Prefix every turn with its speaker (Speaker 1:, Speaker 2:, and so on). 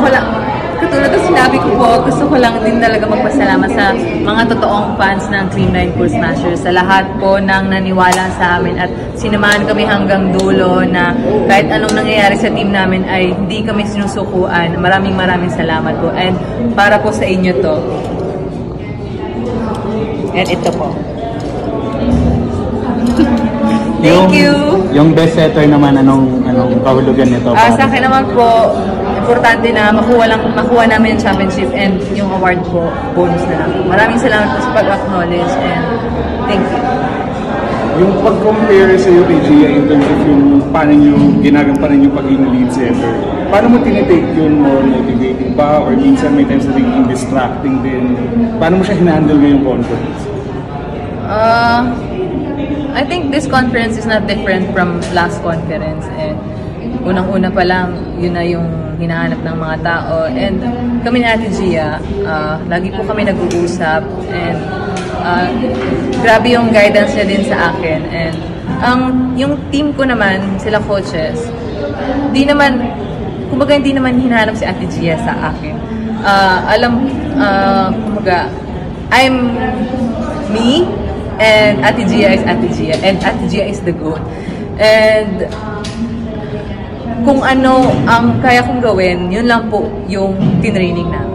Speaker 1: ko lang, katulad ng sinabi ko po, gusto ko lang din talaga magpasalamat sa mga totoong fans ng Creamline Cool Smashers, sa lahat po ng naniwala sa amin at sinamahan kami hanggang dulo na kahit anong nangyayari sa team namin ay hindi kami sinusukuan. Maraming salamat po. And para po sa inyo to. And ito po. Thank you!
Speaker 2: Yung best setter naman, anong kahulugan nito?
Speaker 1: Sa akin naman po, importante na makuha namin yung championship and yung award po, bonus na lang. Maraming salamat po sa pag-acknowledge and thank you.
Speaker 3: Yung pag-compare sa iyo kay Gia in terms of yung paano nyo ginagampanan yung pagiging lead setter, paano mo tinitake yun? More motivating ba? Or minsan may times na naging distracting din? Paano mo siya hinandle ngayong conference?
Speaker 1: I think this conference is not different from last conference. And unang-una pa lang, yun na yung hinahanap ng mga tao. And kami ni Ate Gia, lagi po kami nag-uusap. And grabe yung guidance niya din sa akin. And yung team ko naman, sila coaches, kumbaga hindi naman hinahanap si Ate Gia sa akin. Kumbaga, I'm me, and Ate Gia is Ate Gia, and Ate Gia is the GOAT. And kung ano ang kaya kong gawin, yun lang po yung tinraining namin.